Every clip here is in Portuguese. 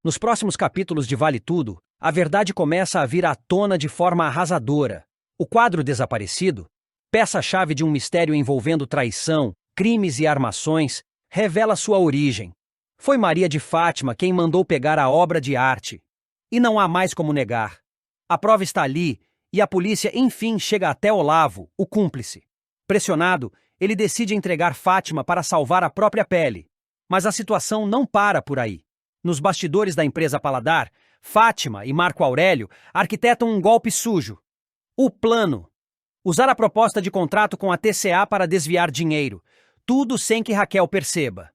Nos próximos capítulos de Vale Tudo, a verdade começa a vir à tona de forma arrasadora. O quadro desaparecido, peça-chave de um mistério envolvendo traição, crimes e armações, revela sua origem. Foi Maria de Fátima quem mandou pegar a obra de arte. E não há mais como negar. A prova está ali, e a polícia enfim chega até Olavo, o cúmplice. Pressionado, ele decide entregar Fátima para salvar a própria pele. Mas a situação não para por aí. Nos bastidores da empresa Paladar, Fátima e Marco Aurélio arquitetam um golpe sujo. O plano: usar a proposta de contrato com a TCA para desviar dinheiro, tudo sem que Raquel perceba.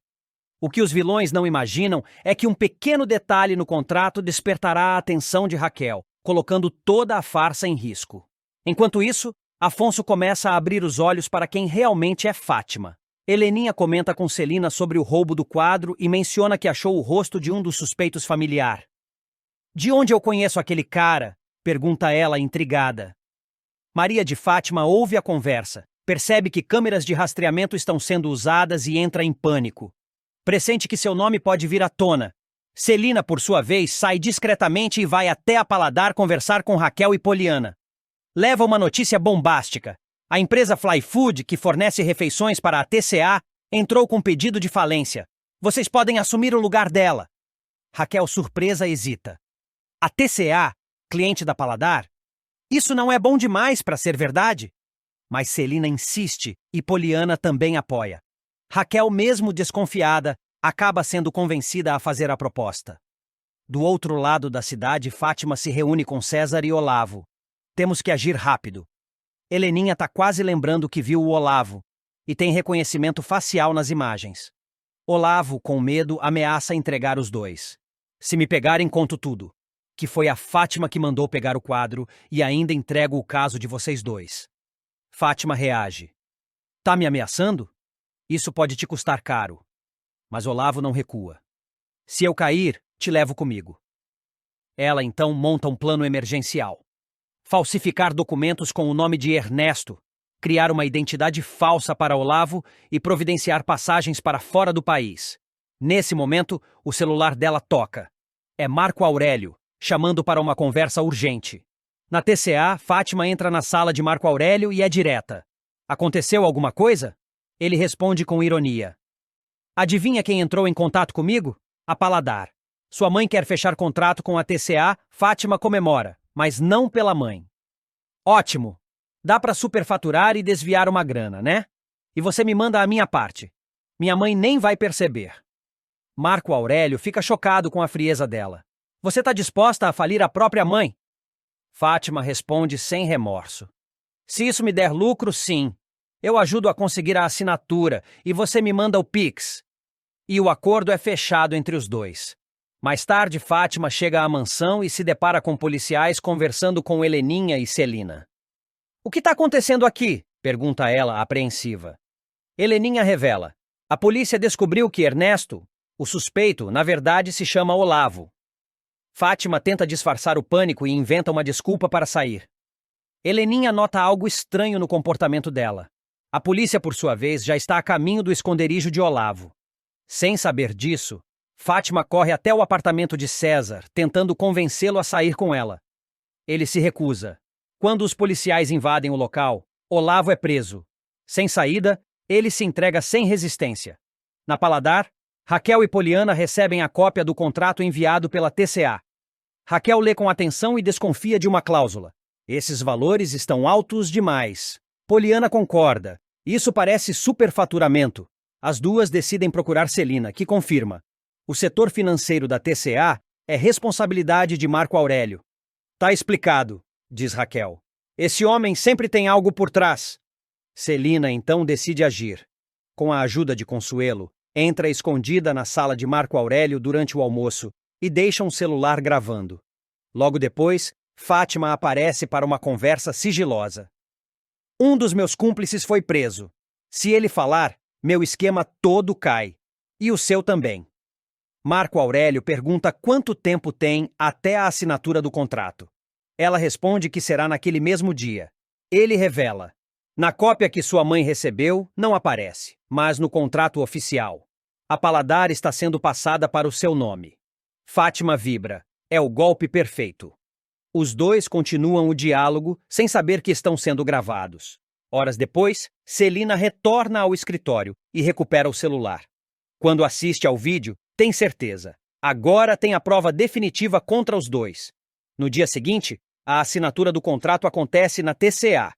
O que os vilões não imaginam é que um pequeno detalhe no contrato despertará a atenção de Raquel, colocando toda a farsa em risco. Enquanto isso, Afonso começa a abrir os olhos para quem realmente é Fátima. Heleninha comenta com Celina sobre o roubo do quadro e menciona que achou o rosto de um dos suspeitos familiar. "De onde eu conheço aquele cara?" pergunta ela, intrigada. Maria de Fátima ouve a conversa, percebe que câmeras de rastreamento estão sendo usadas e entra em pânico. Pressente que seu nome pode vir à tona. Celina, por sua vez, sai discretamente e vai até a Paladar conversar com Raquel e Poliana. Leva uma notícia bombástica. A empresa Fly Food, que fornece refeições para a TCA, entrou com pedido de falência. Vocês podem assumir o lugar dela. Raquel, surpresa, hesita. A TCA, cliente da Paladar? Isso não é bom demais para ser verdade? Mas Celina insiste e Poliana também apoia. Raquel, mesmo desconfiada, acaba sendo convencida a fazer a proposta. Do outro lado da cidade, Fátima se reúne com César e Olavo. Temos que agir rápido. Heleninha está quase lembrando que viu o Olavo e tem reconhecimento facial nas imagens. Olavo, com medo, ameaça entregar os dois. "Se me pegarem, conto tudo. Que foi a Fátima que mandou pegar o quadro e ainda entrego o caso de vocês dois." Fátima reage. "Tá me ameaçando? Isso pode te custar caro." Mas Olavo não recua. "Se eu cair, te levo comigo." Ela então monta um plano emergencial. Falsificar documentos com o nome de Ernesto, criar uma identidade falsa para Olavo e providenciar passagens para fora do país. Nesse momento, o celular dela toca. É Marco Aurélio, chamando para uma conversa urgente. Na TCA, Fátima entra na sala de Marco Aurélio e é direta. "Aconteceu alguma coisa?" Ele responde com ironia. "Adivinha quem entrou em contato comigo? A Paladar. Sua mãe quer fechar contrato com a TCA, Fátima comemora, mas não pela mãe." "Ótimo! Dá para superfaturar e desviar uma grana, né? E você me manda a minha parte. Minha mãe nem vai perceber." Marco Aurélio fica chocado com a frieza dela. "Você está disposta a falir a própria mãe?" Fátima responde sem remorso. "Se isso me der lucro, sim. Eu ajudo a conseguir a assinatura e você me manda o Pix." E o acordo é fechado entre os dois. Mais tarde, Fátima chega à mansão e se depara com policiais conversando com Heleninha e Celina. "O que está acontecendo aqui?" pergunta ela, apreensiva. Heleninha revela. A polícia descobriu que Ernesto, o suspeito, na verdade se chama Olavo. Fátima tenta disfarçar o pânico e inventa uma desculpa para sair. Heleninha nota algo estranho no comportamento dela. A polícia, por sua vez, já está a caminho do esconderijo de Olavo. Sem saber disso, Fátima corre até o apartamento de César, tentando convencê-lo a sair com ela. Ele se recusa. Quando os policiais invadem o local, Olavo é preso. Sem saída, ele se entrega sem resistência. Na Paladar, Raquel e Poliana recebem a cópia do contrato enviado pela TCA. Raquel lê com atenção e desconfia de uma cláusula. "Esses valores estão altos demais." Poliana concorda. "Isso parece superfaturamento." As duas decidem procurar Celina, que confirma. O setor financeiro da TCA é responsabilidade de Marco Aurélio. "Tá explicado", diz Raquel. "Esse homem sempre tem algo por trás." Celina então decide agir. Com a ajuda de Consuelo, entra escondida na sala de Marco Aurélio durante o almoço e deixa um celular gravando. Logo depois, Fátima aparece para uma conversa sigilosa. "Um dos meus cúmplices foi preso. Se ele falar, meu esquema todo cai. E o seu também." Marco Aurélio pergunta quanto tempo tem até a assinatura do contrato. Ela responde que será naquele mesmo dia. Ele revela. Na cópia que sua mãe recebeu, não aparece, mas no contrato oficial. A Paladar está sendo passada para o seu nome. Fátima vibra. É o golpe perfeito. Os dois continuam o diálogo sem saber que estão sendo gravados. Horas depois, Celina retorna ao escritório e recupera o celular. Quando assiste ao vídeo, tem certeza. Agora tem a prova definitiva contra os dois. No dia seguinte, a assinatura do contrato acontece na TCA.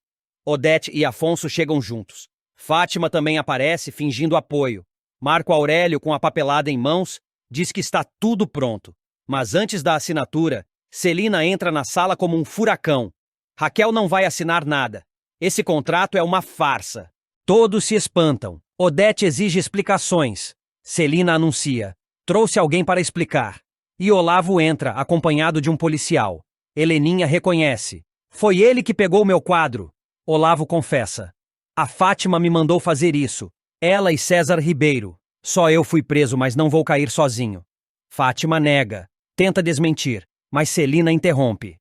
Odete e Afonso chegam juntos. Fátima também aparece fingindo apoio. Marco Aurélio, com a papelada em mãos, diz que está tudo pronto. Mas antes da assinatura, Celina entra na sala como um furacão. Raquel não vai assinar nada. Esse contrato é uma farsa. Todos se espantam. Odete exige explicações. Celina anuncia. Trouxe alguém para explicar. E Olavo entra, acompanhado de um policial. Heleninha reconhece. Foi ele que pegou meu quadro. Olavo confessa. A Fátima me mandou fazer isso. Ela e César Ribeiro. Só eu fui preso, mas não vou cair sozinho. Fátima nega. Tenta desmentir, mas Celina interrompe.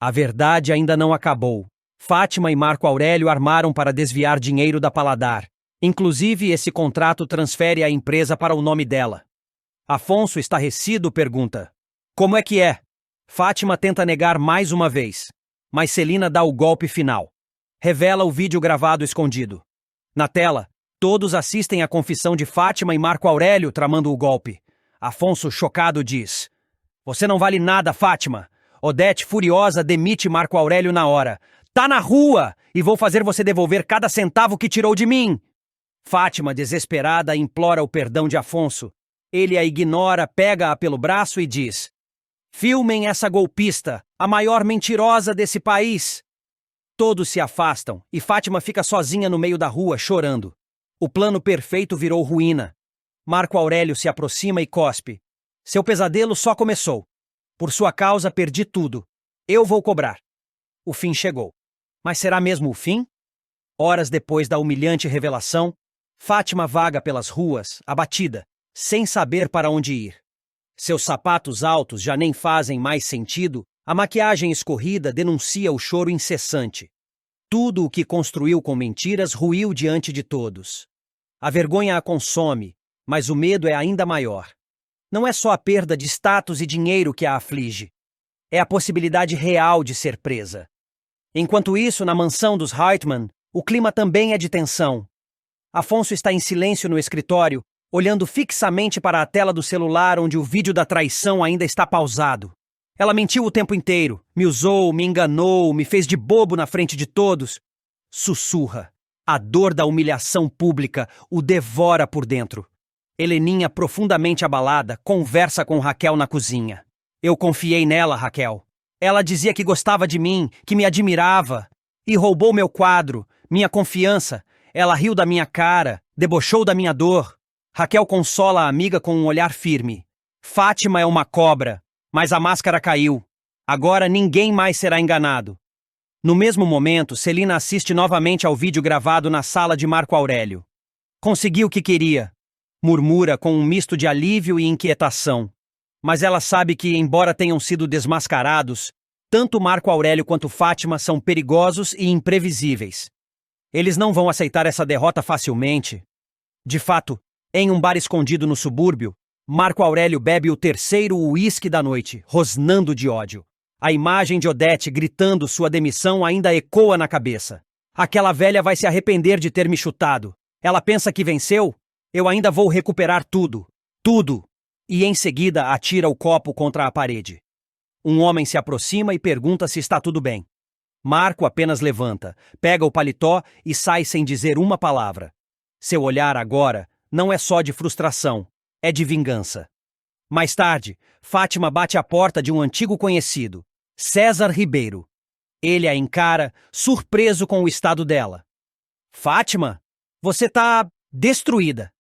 A verdade ainda não acabou. Fátima e Marco Aurélio armaram para desviar dinheiro da Paladar. Inclusive, esse contrato transfere a empresa para o nome dela. Afonso, estarrecido, pergunta. Como é que é? Fátima tenta negar mais uma vez, mas Celina dá o golpe final. Revela o vídeo gravado escondido. Na tela, todos assistem à confissão de Fátima e Marco Aurélio tramando o golpe. Afonso, chocado, diz: Você não vale nada, Fátima. Odete, furiosa, demite Marco Aurélio na hora. Tá na rua e vou fazer você devolver cada centavo que tirou de mim. Fátima, desesperada, implora o perdão de Afonso. Ele a ignora, pega-a pelo braço e diz: Filmem essa golpista, a maior mentirosa desse país. Todos se afastam e Fátima fica sozinha no meio da rua, chorando. O plano perfeito virou ruína. Marco Aurélio se aproxima e cospe. Seu pesadelo só começou. Por sua causa perdi tudo. Eu vou cobrar. O fim chegou. Mas será mesmo o fim? Horas depois da humilhante revelação, Fátima vaga pelas ruas, abatida, sem saber para onde ir. Seus sapatos altos já nem fazem mais sentido, a maquiagem escorrida denuncia o choro incessante. Tudo o que construiu com mentiras ruiu diante de todos. A vergonha a consome, mas o medo é ainda maior. Não é só a perda de status e dinheiro que a aflige. É a possibilidade real de ser presa. Enquanto isso, na mansão dos Hartmann, o clima também é de tensão. Afonso está em silêncio no escritório, olhando fixamente para a tela do celular onde o vídeo da traição ainda está pausado. Ela mentiu o tempo inteiro, me usou, me enganou, me fez de bobo na frente de todos. Sussurra. A dor da humilhação pública o devora por dentro. Heleninha, profundamente abalada, conversa com Raquel na cozinha. Eu confiei nela, Raquel. Ela dizia que gostava de mim, que me admirava. E roubou meu quadro, minha confiança. Ela riu da minha cara, debochou da minha dor. Raquel consola a amiga com um olhar firme. Fátima é uma cobra, mas a máscara caiu. Agora ninguém mais será enganado. No mesmo momento, Celina assiste novamente ao vídeo gravado na sala de Marco Aurélio. Conseguiu o que queria. Murmura com um misto de alívio e inquietação. Mas ela sabe que, embora tenham sido desmascarados, tanto Marco Aurélio quanto Fátima são perigosos e imprevisíveis. Eles não vão aceitar essa derrota facilmente. De fato, em um bar escondido no subúrbio, Marco Aurélio bebe o terceiro uísque da noite, rosnando de ódio. A imagem de Odete gritando sua demissão ainda ecoa na cabeça. Aquela velha vai se arrepender de ter me chutado. Ela pensa que venceu? Eu ainda vou recuperar tudo. Tudo! E em seguida atira o copo contra a parede. Um homem se aproxima e pergunta se está tudo bem. Marco apenas levanta, pega o paletó e sai sem dizer uma palavra. Seu olhar agora não é só de frustração, é de vingança. Mais tarde, Fátima bate à porta de um antigo conhecido, César Ribeiro. Ele a encara, surpreso com o estado dela. Fátima, você tá destruída.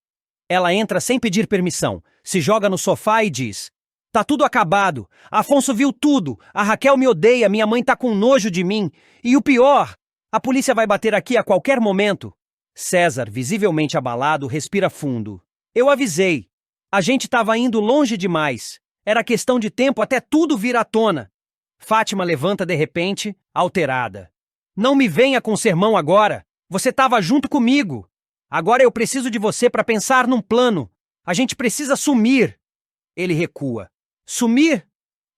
Ela entra sem pedir permissão, se joga no sofá e diz: Tá tudo acabado, Afonso viu tudo, a Raquel me odeia, minha mãe tá com nojo de mim. E o pior, a polícia vai bater aqui a qualquer momento. César, visivelmente abalado, respira fundo. Eu avisei. A gente estava indo longe demais. Era questão de tempo até tudo vir à tona. Fátima levanta de repente, alterada. Não me venha com sermão agora. Você estava junto comigo. Agora eu preciso de você para pensar num plano. A gente precisa sumir. Ele recua. Sumir?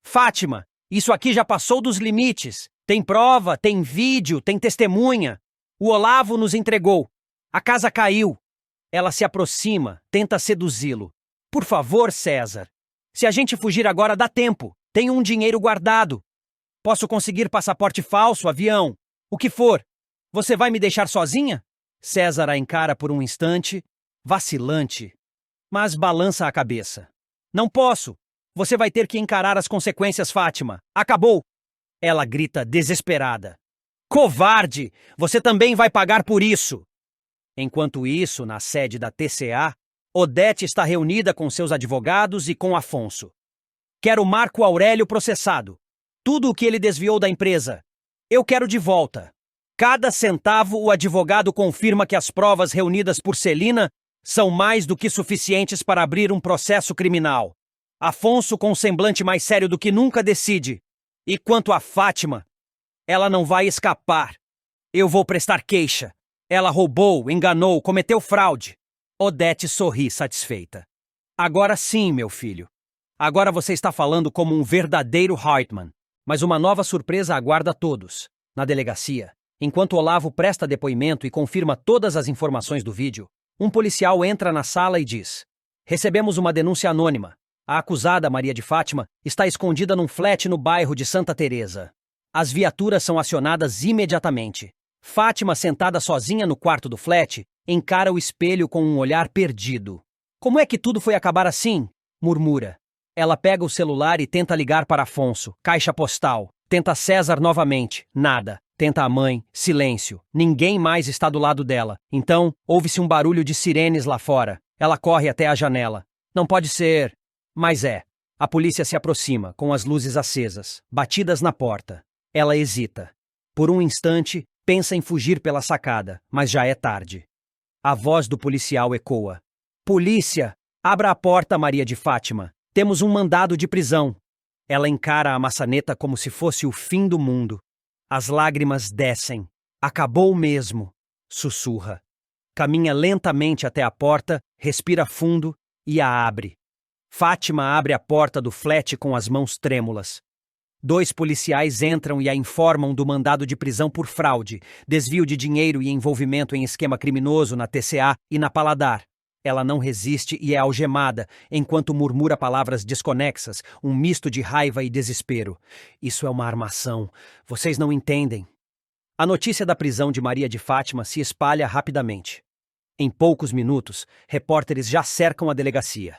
Fátima, isso aqui já passou dos limites. Tem prova, tem vídeo, tem testemunha. O Olavo nos entregou. A casa caiu. Ela se aproxima, tenta seduzi-lo. Por favor, César. Se a gente fugir agora, dá tempo. Tenho um dinheiro guardado. Posso conseguir passaporte falso, avião. O que for. Você vai me deixar sozinha? César a encara por um instante, vacilante, mas balança a cabeça. Não posso. Você vai ter que encarar as consequências, Fátima. Acabou. Ela grita desesperada. Covarde! Você também vai pagar por isso! Enquanto isso, na sede da TCA, Odete está reunida com seus advogados e com Afonso. Quero Marco Aurélio processado. Tudo o que ele desviou da empresa. Eu quero de volta. Cada centavo o advogado confirma que as provas reunidas por Celina são mais do que suficientes para abrir um processo criminal. Afonso, com um semblante mais sério do que nunca, decide. E quanto a Fátima, ela não vai escapar. Eu vou prestar queixa. Ela roubou, enganou, cometeu fraude. Odete sorri satisfeita. Agora sim, meu filho. Agora você está falando como um verdadeiro Hartman. Mas uma nova surpresa aguarda todos. Na delegacia, enquanto Olavo presta depoimento e confirma todas as informações do vídeo, um policial entra na sala e diz: recebemos uma denúncia anônima. A acusada, Maria de Fátima, está escondida num flat no bairro de Santa Teresa. As viaturas são acionadas imediatamente. Fátima, sentada sozinha no quarto do flat, encara o espelho com um olhar perdido. Como é que tudo foi acabar assim? Murmura. Ela pega o celular e tenta ligar para Afonso, caixa postal. Tenta César novamente, nada. Tenta a mãe, silêncio. Ninguém mais está do lado dela. Então, ouve-se um barulho de sirenes lá fora. Ela corre até a janela. Não pode ser. Mas é. A polícia se aproxima, com as luzes acesas, batidas na porta. Ela hesita. Por um instante, pensa em fugir pela sacada, mas já é tarde. A voz do policial ecoa. Polícia! Abra a porta, Maria de Fátima. Temos um mandado de prisão. Ela encara a maçaneta como se fosse o fim do mundo. As lágrimas descem. Acabou mesmo, sussurra. Caminha lentamente até a porta, respira fundo e a abre. Fátima abre a porta do flat com as mãos trêmulas. 2 policiais entram e a informam do mandado de prisão por fraude, desvio de dinheiro e envolvimento em esquema criminoso na TCA e na Paladar. Ela não resiste e é algemada, enquanto murmura palavras desconexas, um misto de raiva e desespero. Isso é uma armação. Vocês não entendem. A notícia da prisão de Maria de Fátima se espalha rapidamente. Em poucos minutos, repórteres já cercam a delegacia.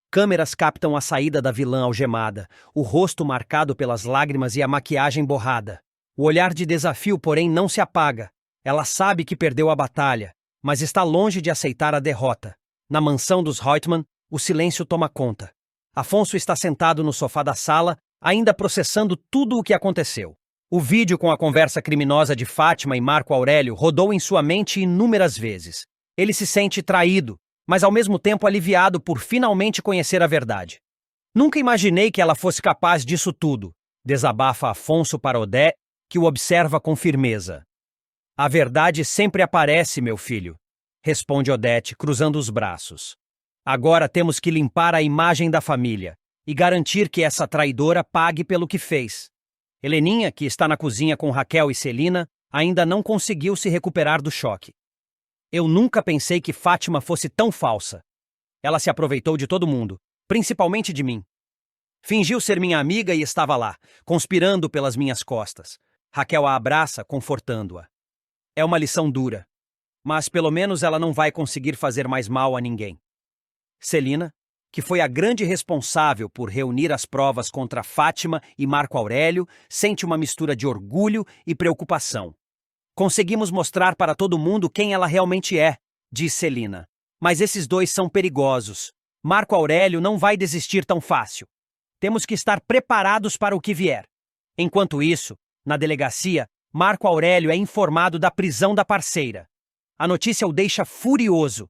Câmeras captam a saída da vilã algemada, o rosto marcado pelas lágrimas e a maquiagem borrada. O olhar de desafio, porém, não se apaga. Ela sabe que perdeu a batalha, mas está longe de aceitar a derrota. Na mansão dos Reutemann, o silêncio toma conta. Afonso está sentado no sofá da sala, ainda processando tudo o que aconteceu. O vídeo com a conversa criminosa de Fátima e Marco Aurélio rodou em sua mente inúmeras vezes. Ele se sente traído, mas ao mesmo tempo aliviado por finalmente conhecer a verdade. Nunca imaginei que ela fosse capaz disso tudo, desabafa Afonso para Odete, que o observa com firmeza. A verdade sempre aparece, meu filho, responde Odete, cruzando os braços. Agora temos que limpar a imagem da família e garantir que essa traidora pague pelo que fez. Heleninha, que está na cozinha com Raquel e Celina, ainda não conseguiu se recuperar do choque. Eu nunca pensei que Fátima fosse tão falsa. Ela se aproveitou de todo mundo, principalmente de mim. Fingiu ser minha amiga e estava lá, conspirando pelas minhas costas. Raquel a abraça, confortando-a. É uma lição dura, mas pelo menos ela não vai conseguir fazer mais mal a ninguém. Celina, que foi a grande responsável por reunir as provas contra Fátima e Marco Aurélio, sente uma mistura de orgulho e preocupação. Conseguimos mostrar para todo mundo quem ela realmente é, diz Celina. Mas esses dois são perigosos. Marco Aurélio não vai desistir tão fácil. Temos que estar preparados para o que vier. Enquanto isso, na delegacia, Marco Aurélio é informado da prisão da parceira. A notícia o deixa furioso.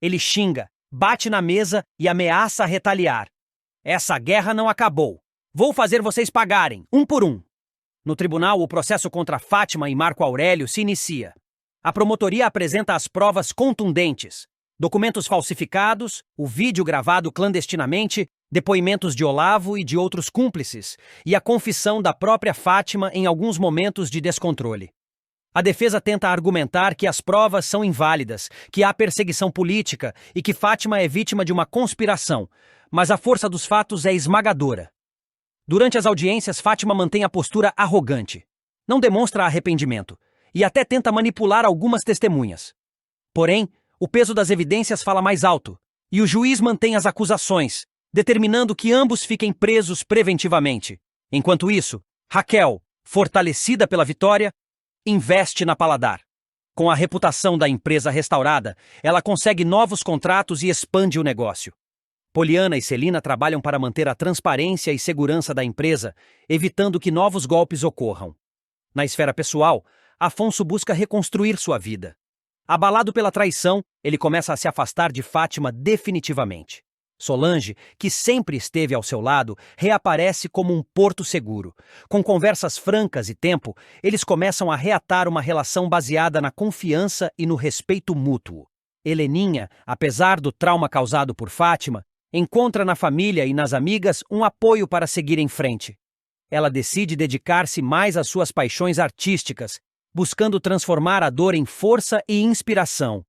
Ele xinga, bate na mesa e ameaça retaliar. Essa guerra não acabou. Vou fazer vocês pagarem, um por um. No tribunal, o processo contra Fátima e Marco Aurélio se inicia. A promotoria apresenta as provas contundentes. Documentos falsificados, o vídeo gravado clandestinamente, depoimentos de Olavo e de outros cúmplices, e a confissão da própria Fátima em alguns momentos de descontrole. A defesa tenta argumentar que as provas são inválidas, que há perseguição política e que Fátima é vítima de uma conspiração, mas a força dos fatos é esmagadora. Durante as audiências, Fátima mantém a postura arrogante. Não demonstra arrependimento e até tenta manipular algumas testemunhas. Porém, o peso das evidências fala mais alto, e o juiz mantém as acusações, determinando que ambos fiquem presos preventivamente. Enquanto isso, Raquel, fortalecida pela vitória, investe na Paladar. Com a reputação da empresa restaurada, ela consegue novos contratos e expande o negócio. Poliana e Celina trabalham para manter a transparência e segurança da empresa, evitando que novos golpes ocorram. Na esfera pessoal, Afonso busca reconstruir sua vida. Abalado pela traição, ele começa a se afastar de Fátima definitivamente. Solange, que sempre esteve ao seu lado, reaparece como um porto seguro. Com conversas francas e tempo, eles começam a reatar uma relação baseada na confiança e no respeito mútuo. Heleninha, apesar do trauma causado por Fátima, encontra na família e nas amigas um apoio para seguir em frente. Ela decide dedicar-se mais às suas paixões artísticas, buscando transformar a dor em força e inspiração.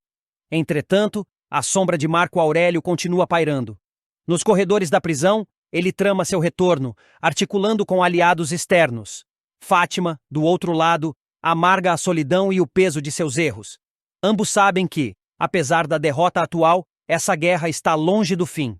Entretanto, a sombra de Marco Aurélio continua pairando. Nos corredores da prisão, ele trama seu retorno, articulando com aliados externos. Fátima, do outro lado, amarga a solidão e o peso de seus erros. Ambos sabem que, apesar da derrota atual, essa guerra está longe do fim.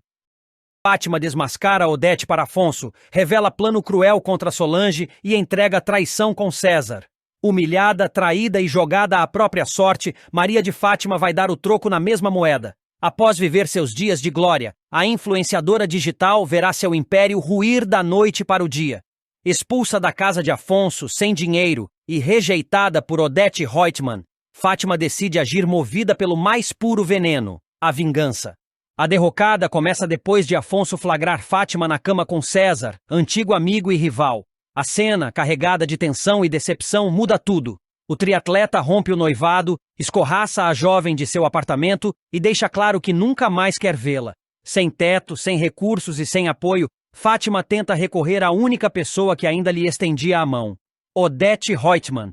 Fátima desmascara Odete para Afonso, revela plano cruel contra Solange e entrega traição com César. Humilhada, traída e jogada à própria sorte, Maria de Fátima vai dar o troco na mesma moeda. Após viver seus dias de glória, a influenciadora digital verá seu império ruir da noite para o dia. Expulsa da casa de Afonso, sem dinheiro e rejeitada por Odete Reutemann, Fátima decide agir movida pelo mais puro veneno, a vingança. A derrocada começa depois de Afonso flagrar Fátima na cama com César, antigo amigo e rival. A cena, carregada de tensão e decepção, muda tudo. O triatleta rompe o noivado, escorraça a jovem de seu apartamento e deixa claro que nunca mais quer vê-la. Sem teto, sem recursos e sem apoio, Fátima tenta recorrer à única pessoa que ainda lhe estendia a mão, Odete Reutemann.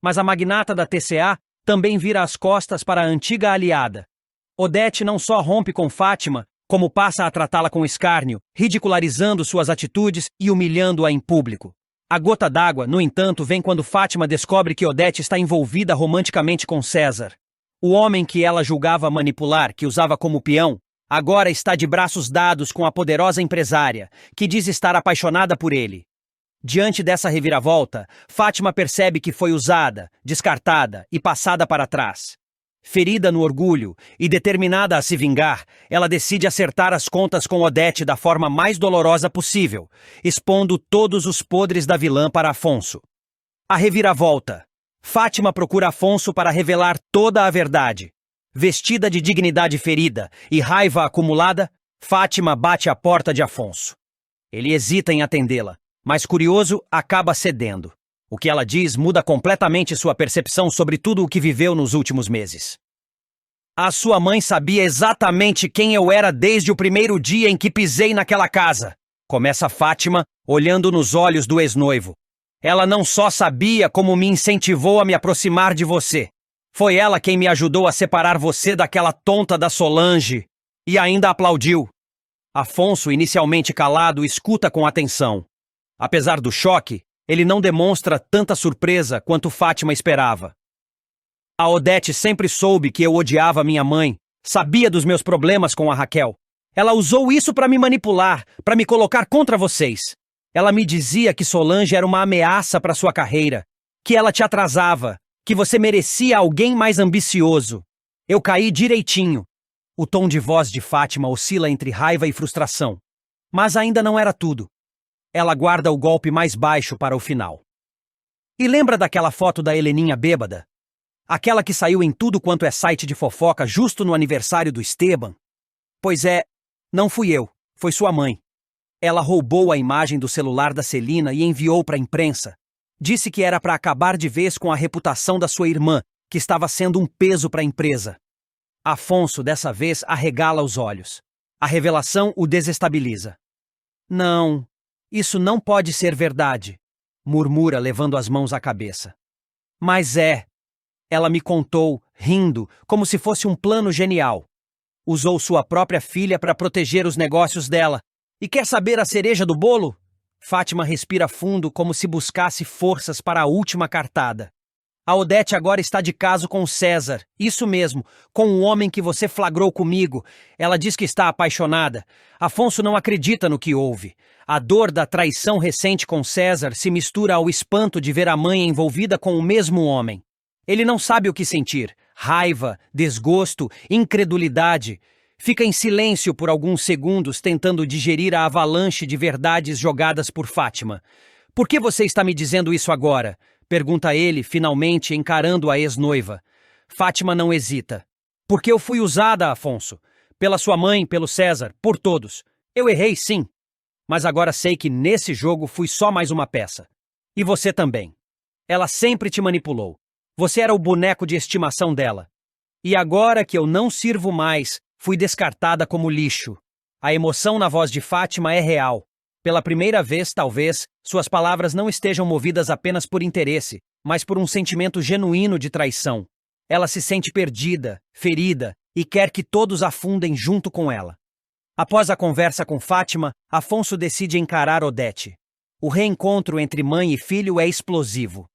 Mas a magnata da TCA também vira as costas para a antiga aliada. Odete não só rompe com Fátima, como passa a tratá-la com escárnio, ridicularizando suas atitudes e humilhando-a em público. A gota d'água, no entanto, vem quando Fátima descobre que Odete está envolvida romanticamente com César. O homem que ela julgava manipular, que usava como peão, agora está de braços dados com a poderosa empresária, que diz estar apaixonada por ele. Diante dessa reviravolta, Fátima percebe que foi usada, descartada e passada para trás. Ferida no orgulho e determinada a se vingar, ela decide acertar as contas com Odete da forma mais dolorosa possível, expondo todos os podres da vilã para Afonso. A reviravolta. Fátima procura Afonso para revelar toda a verdade. Vestida de dignidade ferida e raiva acumulada, Fátima bate à porta de Afonso. Ele hesita em atendê-la, mas curioso, acaba cedendo. O que ela diz muda completamente sua percepção sobre tudo o que viveu nos últimos meses. A sua mãe sabia exatamente quem eu era desde o primeiro dia em que pisei naquela casa, começa Fátima, olhando nos olhos do ex-noivo. Ela não só sabia como me incentivou a me aproximar de você. Foi ela quem me ajudou a separar você daquela tonta da Solange. E ainda aplaudiu. Afonso, inicialmente calado, escuta com atenção. Apesar do choque, ele não demonstra tanta surpresa quanto Fátima esperava. A Odete sempre soube que eu odiava minha mãe, sabia dos meus problemas com a Raquel. Ela usou isso para me manipular, para me colocar contra vocês. Ela me dizia que Solange era uma ameaça para sua carreira, que ela te atrasava, que você merecia alguém mais ambicioso. Eu caí direitinho. O tom de voz de Fátima oscila entre raiva e frustração. Mas ainda não era tudo. Ela guarda o golpe mais baixo para o final. E lembra daquela foto da Heleninha bêbada? Aquela que saiu em tudo quanto é site de fofoca justo no aniversário do Esteban? Pois é, não fui eu, foi sua mãe. Ela roubou a imagem do celular da Celina e enviou para a imprensa. Disse que era para acabar de vez com a reputação da sua irmã, que estava sendo um peso para a empresa. Afonso, dessa vez, arregala os olhos. A revelação o desestabiliza. Não, isso não pode ser verdade, murmura levando as mãos à cabeça. Mas é. Ela me contou, rindo, como se fosse um plano genial. Usou sua própria filha para proteger os negócios dela. E quer saber a cereja do bolo? Fátima respira fundo como se buscasse forças para a última cartada. A Odete agora está de caso com o César. Isso mesmo, com o homem que você flagrou comigo. Ela diz que está apaixonada. Afonso não acredita no que houve. A dor da traição recente com César se mistura ao espanto de ver a mãe envolvida com o mesmo homem. Ele não sabe o que sentir. Raiva, desgosto, incredulidade. Fica em silêncio por alguns segundos tentando digerir a avalanche de verdades jogadas por Fátima. Por que você está me dizendo isso agora? Pergunta ele, finalmente encarando a ex-noiva. Fátima não hesita. Porque eu fui usada, Afonso. Pela sua mãe, pelo César, por todos. Eu errei, sim. Mas agora sei que nesse jogo fui só mais uma peça. E você também. Ela sempre te manipulou. Você era o boneco de estimação dela. E agora que eu não sirvo mais, fui descartada como lixo. A emoção na voz de Fátima é real. Pela primeira vez, talvez, suas palavras não estejam movidas apenas por interesse, mas por um sentimento genuíno de traição. Ela se sente perdida, ferida, e quer que todos afundem junto com ela. Após a conversa com Fátima, Afonso decide encarar Odete. O reencontro entre mãe e filho é explosivo.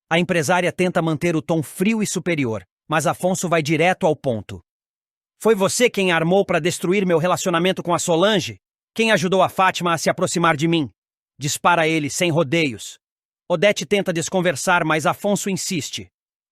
A empresária tenta manter o tom frio e superior, mas Afonso vai direto ao ponto. Foi você quem armou para destruir meu relacionamento com a Solange? Quem ajudou a Fátima a se aproximar de mim? Dispara ele, sem rodeios. Odete tenta desconversar, mas Afonso insiste.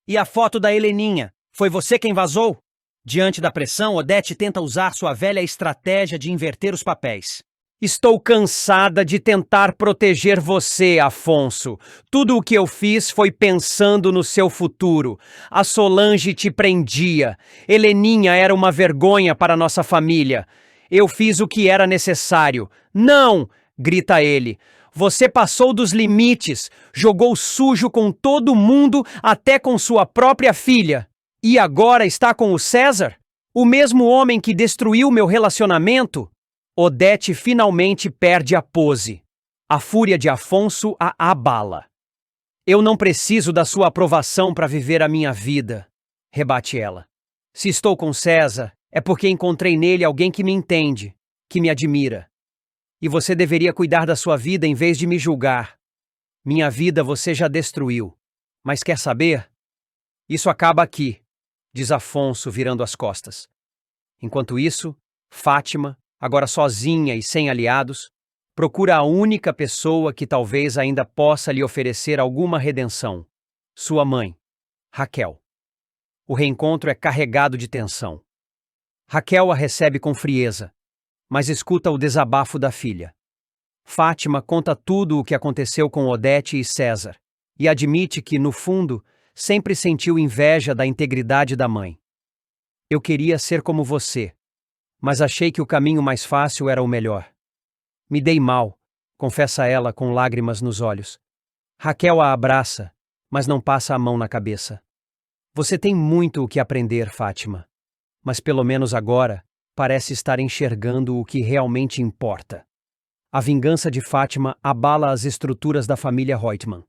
E a foto da Heleninha? Foi você quem vazou? Diante da pressão, Odete tenta usar sua velha estratégia de inverter os papéis. Estou cansada de tentar proteger você, Afonso. Tudo o que eu fiz foi pensando no seu futuro. A Solange te prendia. Heleninha era uma vergonha para nossa família. Eu fiz o que era necessário. Não! Grita ele. Você passou dos limites, jogou sujo com todo mundo, até com sua própria filha. E agora está com o César? O mesmo homem que destruiu meu relacionamento? Odete finalmente perde a pose. A fúria de Afonso a abala. Eu não preciso da sua aprovação para viver a minha vida, rebate ela. Se estou com César, é porque encontrei nele alguém que me entende, que me admira. E você deveria cuidar da sua vida em vez de me julgar. Minha vida você já destruiu. Mas quer saber? Isso acaba aqui, diz Afonso virando as costas. Enquanto isso, Fátima, agora sozinha e sem aliados, procura a única pessoa que talvez ainda possa lhe oferecer alguma redenção. Sua mãe, Raquel. O reencontro é carregado de tensão. Raquel a recebe com frieza, mas escuta o desabafo da filha. Fátima conta tudo o que aconteceu com Odete e César, e admite que, no fundo, sempre sentiu inveja da integridade da mãe. Eu queria ser como você, mas achei que o caminho mais fácil era o melhor. Me dei mal, confessa ela com lágrimas nos olhos. Raquel a abraça, mas não passa a mão na cabeça. Você tem muito o que aprender, Fátima. Mas pelo menos agora, parece estar enxergando o que realmente importa. A vingança de Fátima abala as estruturas da família Reutemann.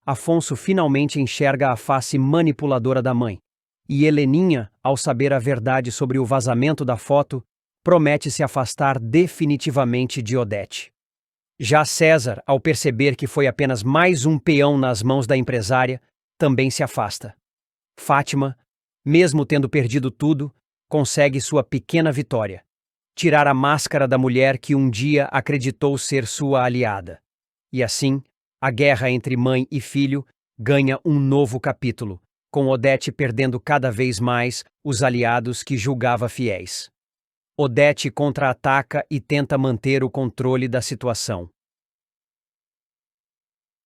Afonso finalmente enxerga a face manipuladora da mãe. E Heleninha, ao saber a verdade sobre o vazamento da foto, promete se afastar definitivamente de Odete. Já César, ao perceber que foi apenas mais um peão nas mãos da empresária, também se afasta. Fátima, mesmo tendo perdido tudo, consegue sua pequena vitória: tirar a máscara da mulher que um dia acreditou ser sua aliada. E assim, a guerra entre mãe e filho ganha um novo capítulo, com Odete perdendo cada vez mais os aliados que julgava fiéis. Odete contra-ataca e tenta manter o controle da situação.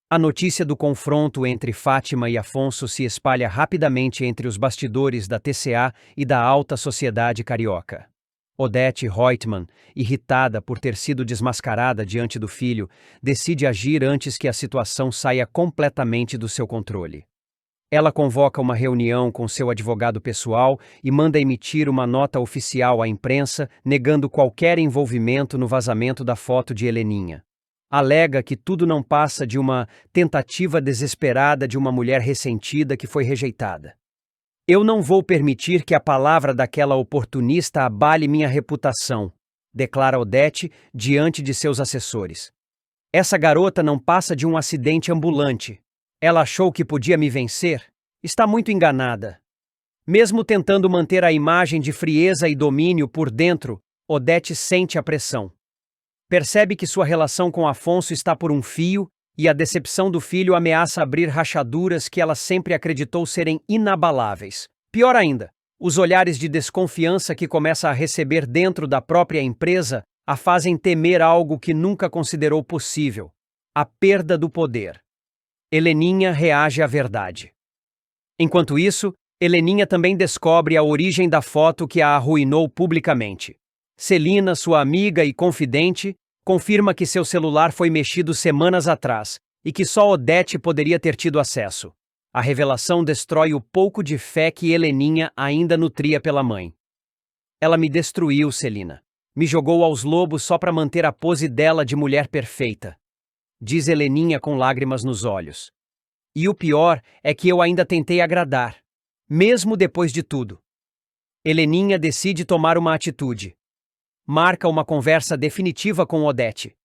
A notícia do confronto entre Fátima e Afonso se espalha rapidamente entre os bastidores da TCA e da alta sociedade carioca. Odete Reutemann, irritada por ter sido desmascarada diante do filho, decide agir antes que a situação saia completamente do seu controle. Ela convoca uma reunião com seu advogado pessoal e manda emitir uma nota oficial à imprensa negando qualquer envolvimento no vazamento da foto de Heleninha. Alega que tudo não passa de uma tentativa desesperada de uma mulher ressentida que foi rejeitada. Eu não vou permitir que a palavra daquela oportunista abale minha reputação, declara Odete diante de seus assessores. Essa garota não passa de um acidente ambulante. Ela achou que podia me vencer? Está muito enganada. Mesmo tentando manter a imagem de frieza e domínio por dentro, Odete sente a pressão. Percebe que sua relação com Afonso está por um fio e a decepção do filho ameaça abrir rachaduras que ela sempre acreditou serem inabaláveis. Pior ainda, os olhares de desconfiança que começa a receber dentro da própria empresa a fazem temer algo que nunca considerou possível: a perda do poder. Heleninha reage à verdade. Enquanto isso, Heleninha também descobre a origem da foto que a arruinou publicamente. Celina, sua amiga e confidente, confirma que seu celular foi mexido semanas atrás e que só Odete poderia ter tido acesso. A revelação destrói o pouco de fé que Heleninha ainda nutria pela mãe. Ela me destruiu, Celina. Me jogou aos lobos só para manter a pose dela de mulher perfeita, diz Heleninha com lágrimas nos olhos. E o pior é que eu ainda tentei agradar, mesmo depois de tudo. Heleninha decide tomar uma atitude. Marca uma conversa definitiva com Odete.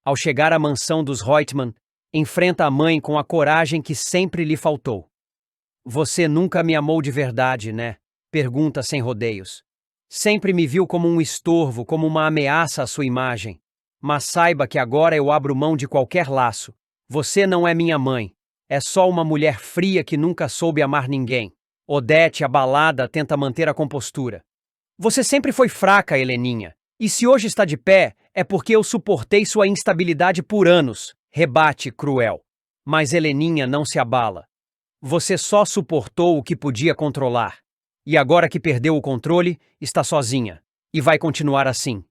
Ao chegar à mansão dos Reutemann, enfrenta a mãe com a coragem que sempre lhe faltou. Você nunca me amou de verdade, né? Pergunta sem rodeios. Sempre me viu como um estorvo, como uma ameaça à sua imagem. Mas saiba que agora eu abro mão de qualquer laço. Você não é minha mãe. É só uma mulher fria que nunca soube amar ninguém. Odete, abalada, tenta manter a compostura. Você sempre foi fraca, Heleninha. E se hoje está de pé, é porque eu suportei sua instabilidade por anos, rebate cruel. Mas Heleninha não se abala. Você só suportou o que podia controlar. E agora que perdeu o controle, está sozinha. E vai continuar assim.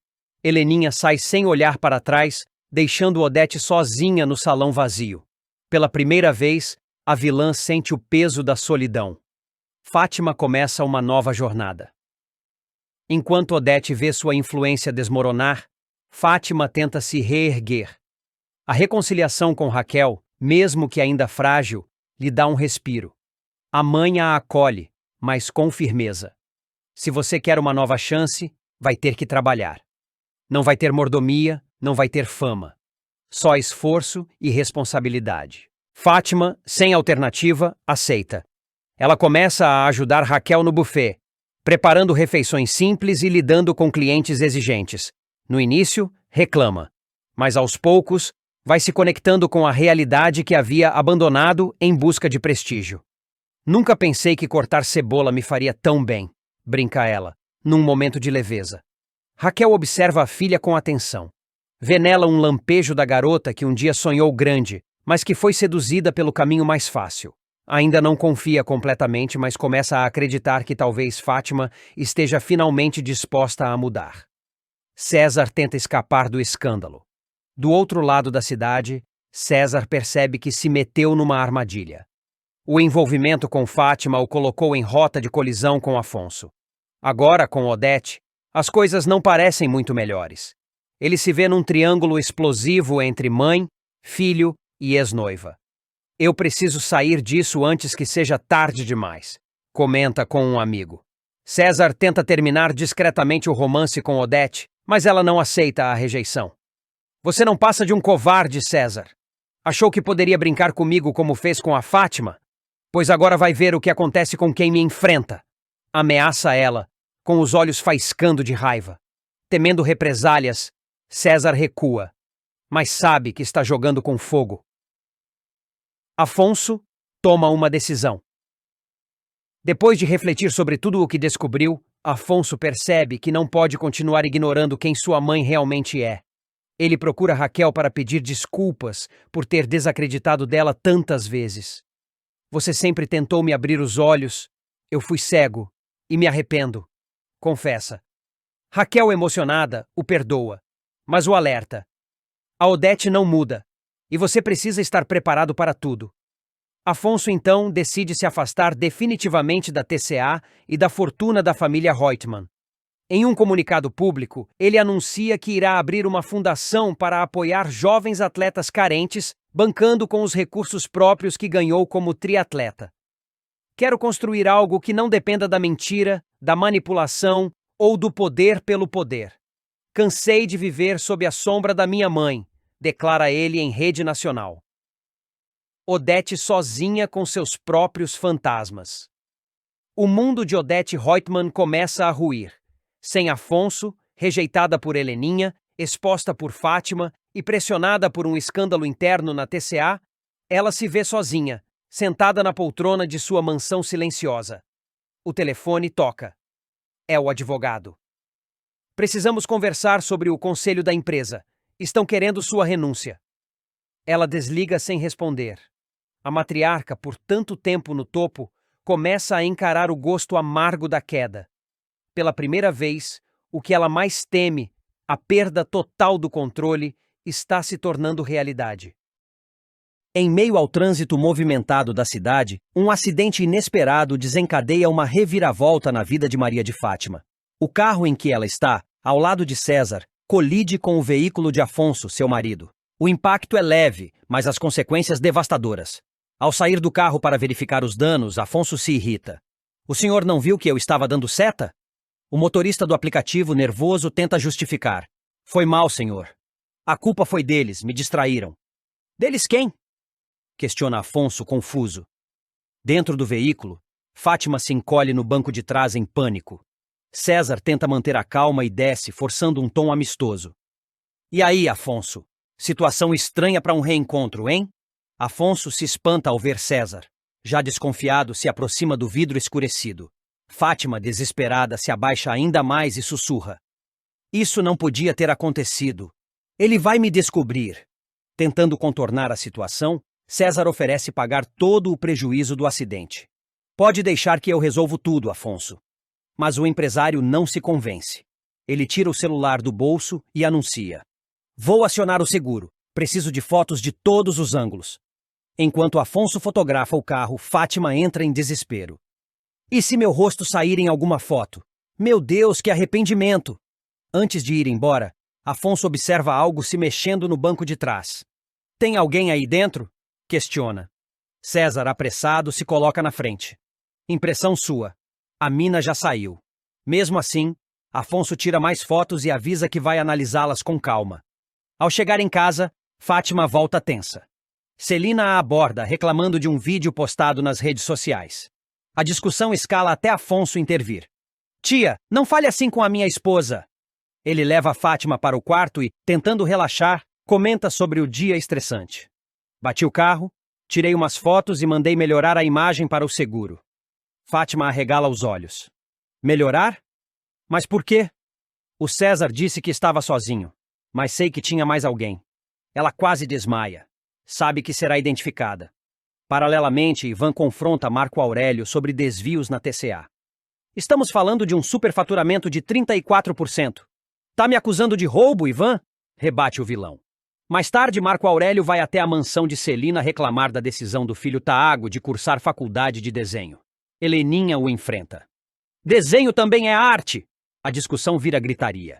Heleninha sai sem olhar para trás, deixando Odete sozinha no salão vazio. Pela primeira vez, a vilã sente o peso da solidão. Fátima começa uma nova jornada. Enquanto Odete vê sua influência desmoronar, Fátima tenta se reerguer. A reconciliação com Raquel, mesmo que ainda frágil, lhe dá um respiro. A mãe a acolhe, mas com firmeza. Se você quer uma nova chance, vai ter que trabalhar. Não vai ter mordomia, não vai ter fama. Só esforço e responsabilidade. Fátima, sem alternativa, aceita. Ela começa a ajudar Raquel no buffet, preparando refeições simples e lidando com clientes exigentes. No início, reclama, mas aos poucos, vai se conectando com a realidade que havia abandonado em busca de prestígio. Nunca pensei que cortar cebola me faria tão bem, brinca ela, num momento de leveza. Raquel observa a filha com atenção. Vê nela um lampejo da garota que um dia sonhou grande, mas que foi seduzida pelo caminho mais fácil. Ainda não confia completamente, mas começa a acreditar que talvez Fátima esteja finalmente disposta a mudar. César tenta escapar do escândalo. Do outro lado da cidade, César percebe que se meteu numa armadilha. O envolvimento com Fátima o colocou em rota de colisão com Afonso. Agora, com Odete, as coisas não parecem muito melhores. Ele se vê num triângulo explosivo entre mãe, filho e ex-noiva. Eu preciso sair disso antes que seja tarde demais, comenta com um amigo. César tenta terminar discretamente o romance com Odete, mas ela não aceita a rejeição. Você não passa de um covarde, César. Achou que poderia brincar comigo como fez com a Fátima? Pois agora vai ver o que acontece com quem me enfrenta. Ameaça ela, com os olhos faiscando de raiva. Temendo represálias, César recua, mas sabe que está jogando com fogo. Afonso toma uma decisão. Depois de refletir sobre tudo o que descobriu, Afonso percebe que não pode continuar ignorando quem sua mãe realmente é. Ele procura Raquel para pedir desculpas por ter desacreditado dela tantas vezes. Você sempre tentou me abrir os olhos, eu fui cego e me arrependo, confessa. Raquel, emocionada, o perdoa, mas o alerta. A Odete não muda, e você precisa estar preparado para tudo. Afonso então decide se afastar definitivamente da TCA e da fortuna da família Reutemann. Em um comunicado público, ele anuncia que irá abrir uma fundação para apoiar jovens atletas carentes, bancando com os recursos próprios que ganhou como triatleta. Quero construir algo que não dependa da mentira, da manipulação ou do poder pelo poder. Cansei de viver sob a sombra da minha mãe, declara ele em rede nacional. Odete sozinha com seus próprios fantasmas. O mundo de Odete Reutemann começa a ruir. Sem Afonso, rejeitada por Heleninha, exposta por Fátima e pressionada por um escândalo interno na TCA, ela se vê sozinha, sentada na poltrona de sua mansão silenciosa. O telefone toca. É o advogado. Precisamos conversar sobre o conselho da empresa. Estão querendo sua renúncia. Ela desliga sem responder. A matriarca, por tanto tempo no topo, começa a encarar o gosto amargo da queda. Pela primeira vez, o que ela mais teme, a perda total do controle, está se tornando realidade. Em meio ao trânsito movimentado da cidade, um acidente inesperado desencadeia uma reviravolta na vida de Maria de Fátima. O carro em que ela está, ao lado de César, colide com o veículo de Afonso, seu marido. O impacto é leve, mas as consequências devastadoras. Ao sair do carro para verificar os danos, Afonso se irrita. O senhor não viu que eu estava dando seta? O motorista do aplicativo, nervoso, tenta justificar. Foi mal, senhor. A culpa foi deles, me distraíram. Deles quem? Questiona Afonso, confuso. Dentro do veículo, Fátima se encolhe no banco de trás em pânico. César tenta manter a calma e desce, forçando um tom amistoso. E aí, Afonso? Situação estranha para um reencontro, hein? Afonso se espanta ao ver César. Já desconfiado, se aproxima do vidro escurecido. Fátima, desesperada, se abaixa ainda mais e sussurra. Isso não podia ter acontecido. Ele vai me descobrir. Tentando contornar a situação, César oferece pagar todo o prejuízo do acidente. Pode deixar que eu resolvo tudo, Afonso. Mas o empresário não se convence. Ele tira o celular do bolso e anuncia. Vou acionar o seguro. Preciso de fotos de todos os ângulos. Enquanto Afonso fotografa o carro, Fátima entra em desespero. E se meu rosto sair em alguma foto? Meu Deus, que arrependimento! Antes de ir embora, Afonso observa algo se mexendo no banco de trás. Tem alguém aí dentro? Questiona. César, apressado, se coloca na frente. Impressão sua. A mina já saiu. Mesmo assim, Afonso tira mais fotos e avisa que vai analisá-las com calma. Ao chegar em casa, Fátima volta tensa. Celina a aborda, reclamando de um vídeo postado nas redes sociais. A discussão escala até Afonso intervir. Tia, não fale assim com a minha esposa. Ele leva Fátima para o quarto e, tentando relaxar, comenta sobre o dia estressante. Bati o carro, tirei umas fotos e mandei melhorar a imagem para o seguro. Fátima arregala os olhos. Melhorar? Mas por quê? O César disse que estava sozinho, mas sei que tinha mais alguém. Ela quase desmaia. Sabe que será identificada. Paralelamente, Ivan confronta Marco Aurélio sobre desvios na TCA. Estamos falando de um superfaturamento de 34%. Tá me acusando de roubo, Ivan? Rebate o vilão. Mais tarde, Marco Aurélio vai até a mansão de Celina reclamar da decisão do filho Taago de cursar faculdade de desenho. Heleninha o enfrenta. Desenho também é arte! A discussão vira gritaria.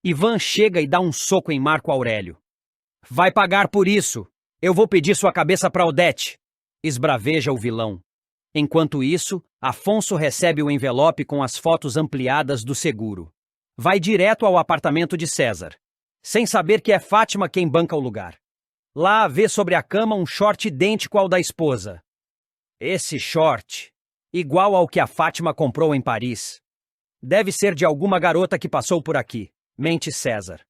Ivan chega e dá um soco em Marco Aurélio. Vai pagar por isso! Eu vou pedir sua cabeça para Odete! Esbraveja o vilão. Enquanto isso, Afonso recebe o envelope com as fotos ampliadas do seguro. Vai direto ao apartamento de César, sem saber que é Fátima quem banca o lugar. Lá vê sobre a cama um short idêntico ao da esposa. Esse short, igual ao que a Fátima comprou em Paris. Deve ser de alguma garota que passou por aqui, mente César.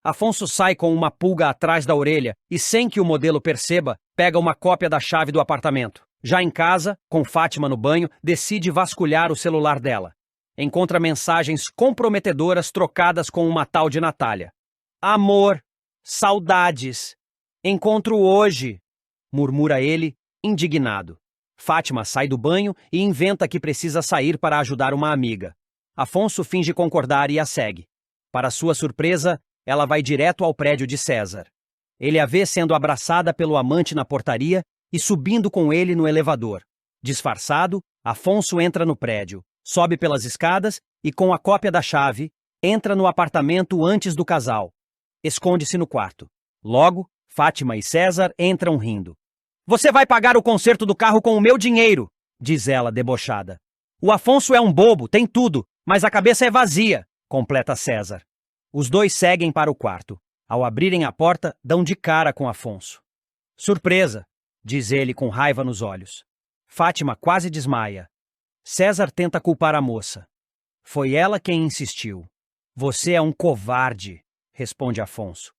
Afonso sai com uma pulga atrás da orelha e, sem que o modelo perceba, pega uma cópia da chave do apartamento. Já em casa, com Fátima no banho, decide vasculhar o celular dela. Encontra mensagens comprometedoras trocadas com uma tal de Natália. Amor, saudades, encontro hoje, murmura ele, indignado. Fátima sai do banho e inventa que precisa sair para ajudar uma amiga. Afonso finge concordar e a segue. Para sua surpresa, ela vai direto ao prédio de César. Ele a vê sendo abraçada pelo amante na portaria e subindo com ele no elevador. Disfarçado, Afonso entra no prédio, sobe pelas escadas e, com a cópia da chave, entra no apartamento antes do casal. Esconde-se no quarto. Logo, Fátima e César entram rindo. "Você vai pagar o conserto do carro com o meu dinheiro", diz ela, debochada. "O Afonso é um bobo, tem tudo, mas a cabeça é vazia", completa César. Os dois seguem para o quarto. Ao abrirem a porta, dão de cara com Afonso. "Surpresa", diz ele com raiva nos olhos. Fátima quase desmaia. César tenta culpar a moça. "Foi ela quem insistiu." "Você é um covarde", responde Afonso.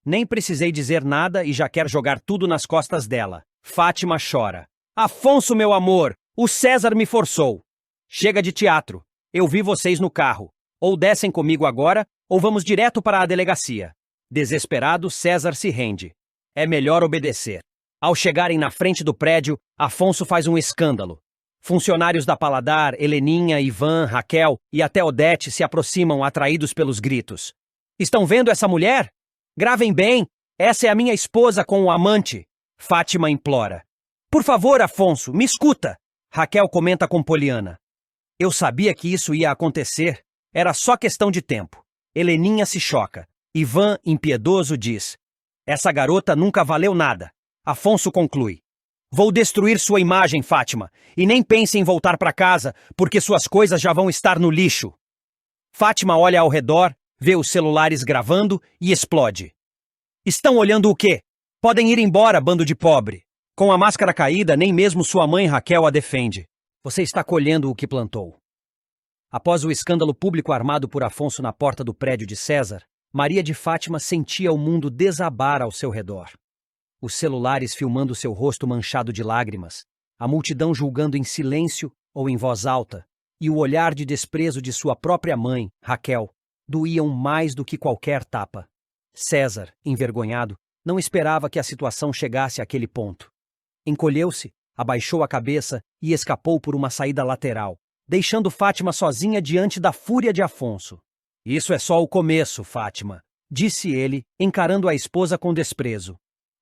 "Nem precisei dizer nada e já quer jogar tudo nas costas dela." Fátima chora. "Afonso, meu amor, o César me forçou." "Chega de teatro. Eu vi vocês no carro. Ou descem comigo agora, ou vamos direto para a delegacia." Desesperado, César se rende. É melhor obedecer. Ao chegarem na frente do prédio, Afonso faz um escândalo. Funcionários da Paladar, Heleninha, Ivan, Raquel e até Odete se aproximam atraídos pelos gritos. "Estão vendo essa mulher? Gravem bem, essa é a minha esposa com o amante." Fátima implora. "Por favor, Afonso, me escuta." Raquel comenta com Poliana. "Eu sabia que isso ia acontecer, era só questão de tempo." Heleninha se choca. Ivan, impiedoso, diz: "Essa garota nunca valeu nada." Afonso conclui: "Vou destruir sua imagem, Fátima, e nem pense em voltar para casa, porque suas coisas já vão estar no lixo." Fátima olha ao redor, vê os celulares gravando e explode. "Estão olhando o quê? Podem ir embora, bando de pobre." Com a máscara caída, nem mesmo sua mãe Raquel a defende. "Você está colhendo o que plantou." Após o escândalo público armado por Afonso na porta do prédio de César, Maria de Fátima sentia o mundo desabar ao seu redor. Os celulares filmando seu rosto manchado de lágrimas, a multidão julgando em silêncio ou em voz alta, e o olhar de desprezo de sua própria mãe, Raquel, doíam mais do que qualquer tapa. César, envergonhado, não esperava que a situação chegasse àquele ponto. Encolheu-se, abaixou a cabeça e escapou por uma saída lateral, deixando Fátima sozinha diante da fúria de Afonso. "Isso é só o começo, Fátima", disse ele, encarando a esposa com desprezo.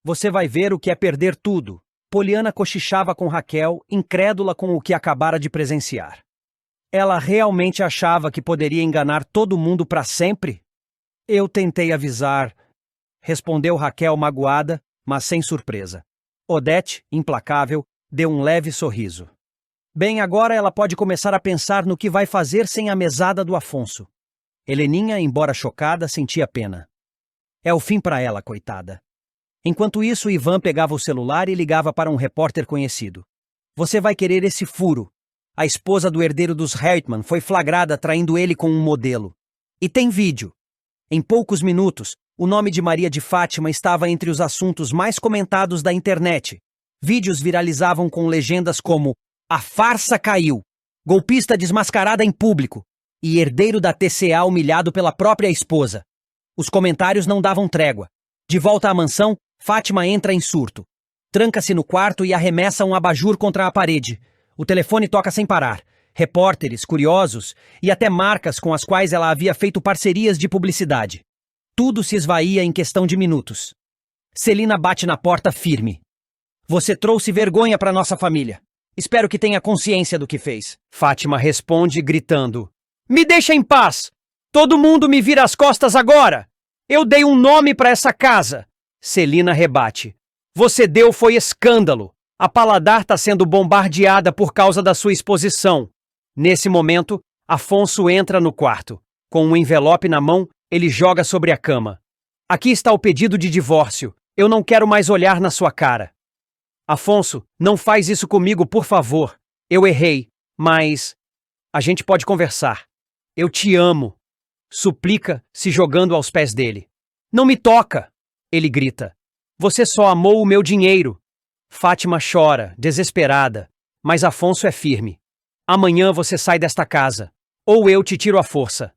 "Você vai ver o que é perder tudo." Poliana cochichava com Raquel, incrédula com o que acabara de presenciar. Ela realmente achava que poderia enganar todo mundo para sempre? "Eu tentei avisar", respondeu Raquel magoada, mas sem surpresa. Odete, implacável, deu um leve sorriso. Bem, agora ela pode começar a pensar no que vai fazer sem a mesada do Afonso. Heleninha, embora chocada, sentia pena. É o fim para ela, coitada. Enquanto isso, Ivan pegava o celular e ligava para um repórter conhecido. "Você vai querer esse furo. A esposa do herdeiro dos Reutemann foi flagrada traindo ele com um modelo. E tem vídeo." Em poucos minutos, o nome de Maria de Fátima estava entre os assuntos mais comentados da internet. Vídeos viralizavam com legendas como "A farsa caiu", "Golpista desmascarada em público" e "Herdeiro da TCA humilhado pela própria esposa." Os comentários não davam trégua. De volta à mansão, Fátima entra em surto. Tranca-se no quarto e arremessa um abajur contra a parede. O telefone toca sem parar. Repórteres, curiosos e até marcas com as quais ela havia feito parcerias de publicidade. Tudo se esvaía em questão de minutos. Celina bate na porta firme. "Você trouxe vergonha para nossa família. Espero que tenha consciência do que fez." Fátima responde gritando: "Me deixa em paz! Todo mundo me vira as costas agora! Eu dei um nome para essa casa." Celina rebate: "Você deu foi escândalo. A Paladar está sendo bombardeada por causa da sua exposição." Nesse momento, Afonso entra no quarto. Com um envelope na mão, ele joga sobre a cama. "Aqui está o pedido de divórcio. Eu não quero mais olhar na sua cara." "Afonso, não faz isso comigo, por favor. Eu errei, mas a gente pode conversar. Eu te amo." Suplica, se jogando aos pés dele. "Não me toca!" ele grita. "Você só amou o meu dinheiro." Fátima chora, desesperada, mas Afonso é firme. "Amanhã você sai desta casa, ou eu te tiro à força."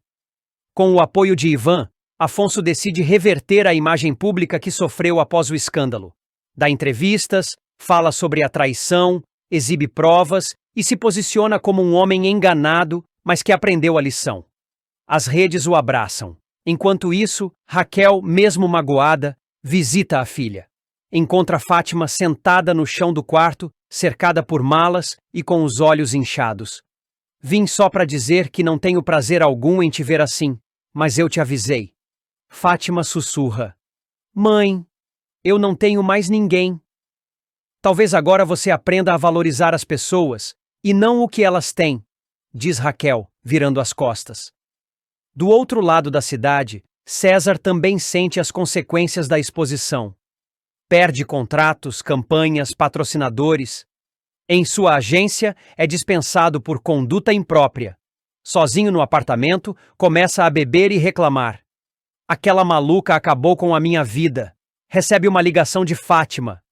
Com o apoio de Ivan, Afonso decide reverter a imagem pública que sofreu após o escândalo. Dá entrevistas, fala sobre a traição, exibe provas e se posiciona como um homem enganado, mas que aprendeu a lição. As redes o abraçam. Enquanto isso, Raquel, mesmo magoada, visita a filha. Encontra Fátima sentada no chão do quarto, cercada por malas e com os olhos inchados. Vim só para dizer que não tenho prazer algum em te ver assim, mas eu te avisei. Fátima sussurra. Mãe, eu não tenho mais ninguém. Talvez agora você aprenda a valorizar as pessoas, e não o que elas têm, diz Raquel, virando as costas. Do outro lado da cidade, César também sente as consequências da exposição. Perde contratos, campanhas, patrocinadores. Em sua agência, é dispensado por conduta imprópria. Sozinho no apartamento, começa a beber e reclamar. Aquela maluca acabou com a minha vida. Recebe uma ligação de Fátima.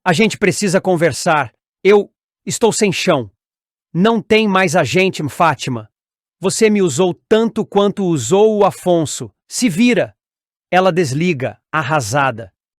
A gente precisa conversar. Eu estou sem chão. Não tem mais agente, Fátima. Você me usou tanto quanto usou o Afonso. Se vira. Ela desliga, arrasada.